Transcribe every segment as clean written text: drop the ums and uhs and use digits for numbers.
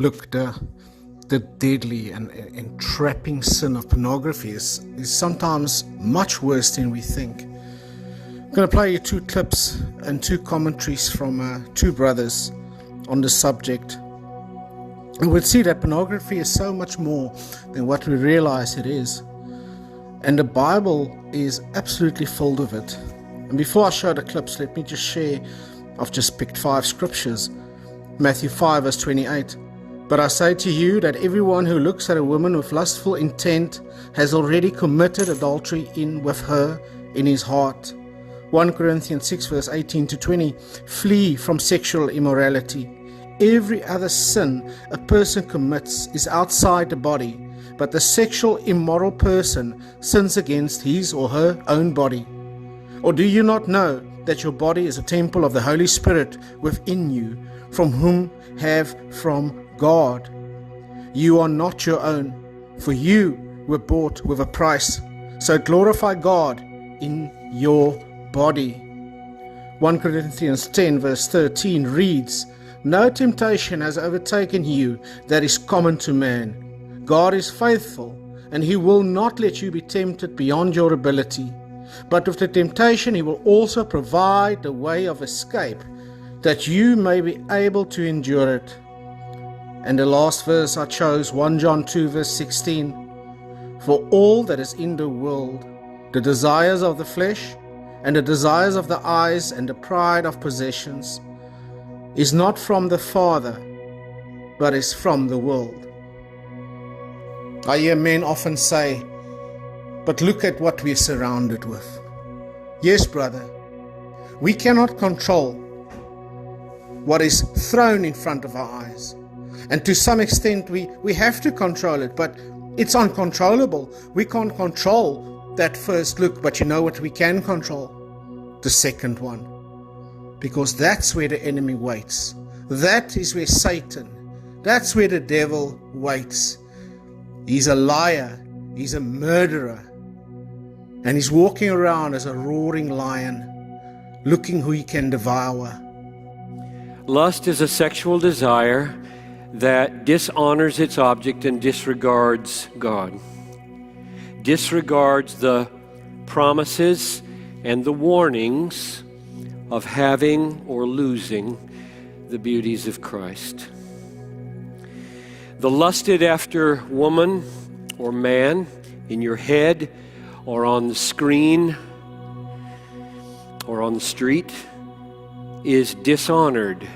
Look, the deadly and entrapping sin of pornography is sometimes much worse than we think. I'm going to play you 2 clips and 2 commentaries from 2 brothers on the subject. And we'll see that pornography is so much more than what we realize it is. And the Bible is absolutely filled with it. And before I show the clips, let me just share, I've just picked 5 scriptures. Matthew 5 verse 28. But I say to you that everyone who looks at a woman with lustful intent has already committed adultery with her in his heart. 1 Corinthians 6 verse 18 to 20. Flee from sexual immorality. Every other sin a person commits is outside the body, but the sexual immoral person sins against his or her own body. Or do you not know that your body is a temple of the Holy Spirit within you, from whom have from God? You are not your own, for you were bought with a price. So glorify God in your body. 1 Corinthians 10 verse 13 reads, No temptation has overtaken you that is common to man. God is faithful, and he will not let you be tempted beyond your ability. But with the temptation he will also provide the way of escape, that you may be able to endure it. And the last verse I chose, 1 John 2 verse 16. For all that is in the world, the desires of the flesh, and the desires of the eyes, and the pride of possessions, is not from the Father, but is from the world. I hear men often say, but look at what we are surrounded with. Yes, brother, we cannot control what is thrown in front of our eyes. And to some extent we have to control it, but it's uncontrollable. We can't control that first look, but you know what we can control? The second one. Because that's where the enemy waits. That is where Satan, that's where the devil waits. He's a liar, he's a murderer, and he's walking around as a roaring lion, looking who he can devour. Lust is a sexual desire that dishonors its object and disregards God. Disregards the promises and the warnings of having or losing the beauties of Christ. The lusted after woman or man in your head or on the screen or on the street is dishonored,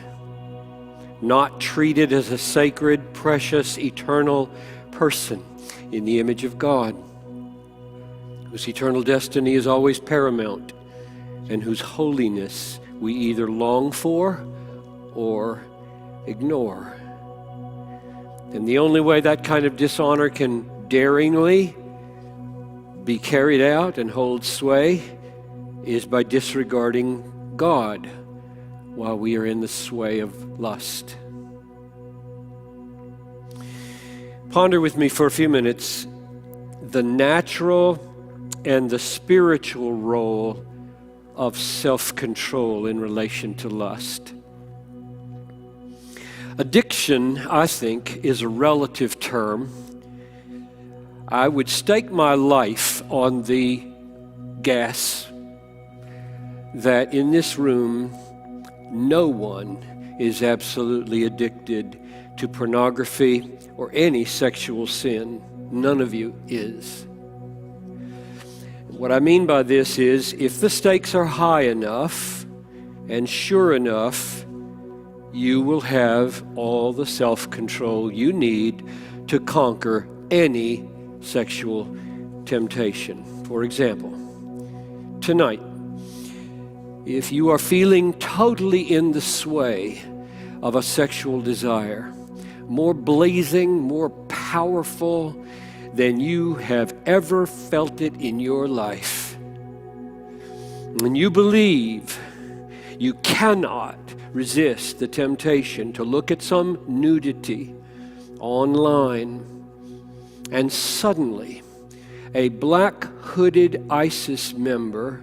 not treated as a sacred, precious, eternal person in the image of God, whose eternal destiny is always paramount and whose holiness we either long for or ignore. And the only way that kind of dishonor can daringly be carried out and hold sway is by disregarding God while we are in the sway of lust. Ponder with me for a few minutes the natural and the spiritual role of self-control in relation to lust. Addiction, I think, is a relative term. I would stake my life on the guess that in this room, no one is absolutely addicted to pornography or any sexual sin. None of you is. What I mean by this is, if the stakes are high enough and sure enough, you will have all the self-control you need to conquer any sexual temptation. For example, tonight, if you are feeling totally in the sway of a sexual desire, more blazing, more powerful than you have ever felt it in your life, and you believe you cannot resist the temptation to look at some nudity online, and suddenly a black hooded ISIS member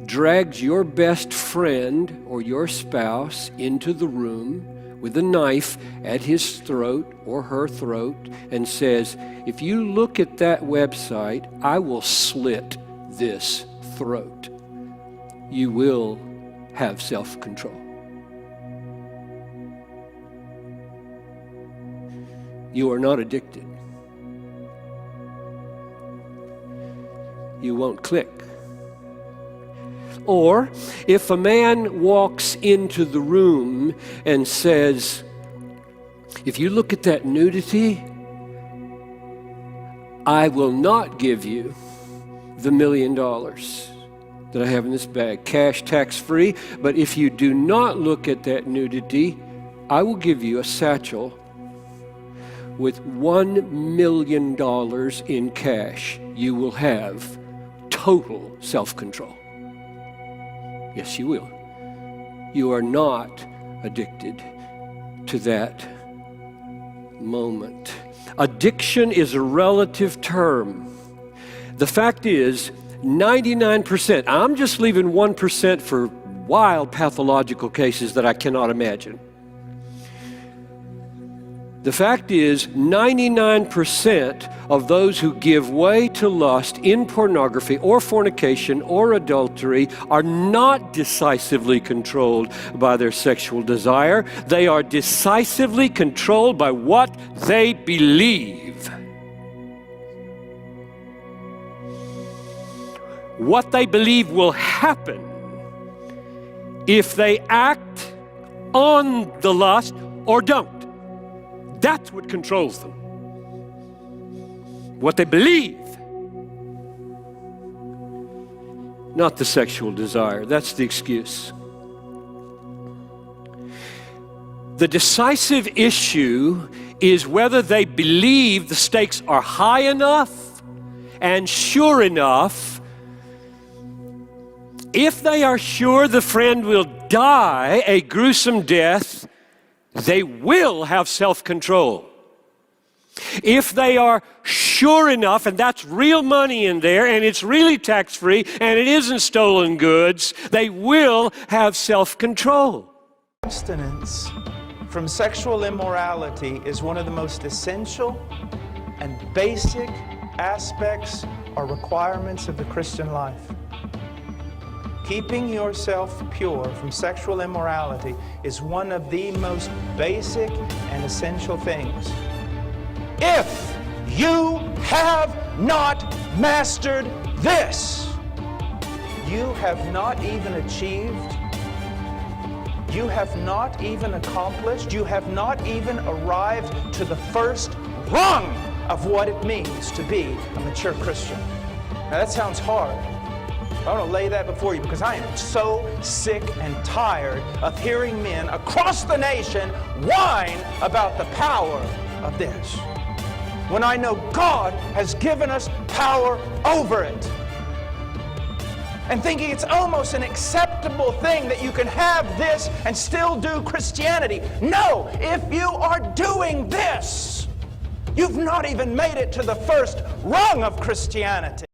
drags your best friend or your spouse into the room with a knife at his throat or her throat and says, if you look at that website, I will slit this throat. You will have self-control. You are not addicted. You won't click. Or if a man walks into the room and says, if you look at that nudity, I will not give you the $1 million that I have in this bag, cash, tax-free, but if you do not look at that nudity, I will give you a satchel with $1 million in cash. You will have total self-control. Yes, you will. You are not addicted to that moment. Addiction is a relative term. The fact is, 99%, I'm just leaving 1% for wild pathological cases that I cannot imagine. The fact is, 99% of those who give way to lust in pornography or fornication or adultery are not decisively controlled by their sexual desire. They are decisively controlled by what they believe. What they believe will happen if they act on the lust or don't. That's what controls them. What they believe, not the sexual desire. That's the excuse. The decisive issue is whether they believe the stakes are high enough and sure enough. If they are sure the friend will die a gruesome death, they will have self-control. If they are sure enough, and that's real money in there, and it's really tax-free, and it isn't stolen goods, they will have self-control. Abstinence from sexual immorality is one of the most essential and basic aspects or requirements of the Christian life. Keeping yourself pure from sexual immorality is one of the most basic and essential things. If you have not mastered this, you have not even achieved, you have not even accomplished, you have not even arrived to the first rung of what it means to be a mature Christian. Now that sounds hard. I want to lay that before you because I am so sick and tired of hearing men across the nation whine about the power of this, when I know God has given us power over it. And thinking it's almost an acceptable thing that you can have this and still do Christianity. No, if you are doing this, you've not even made it to the first rung of Christianity.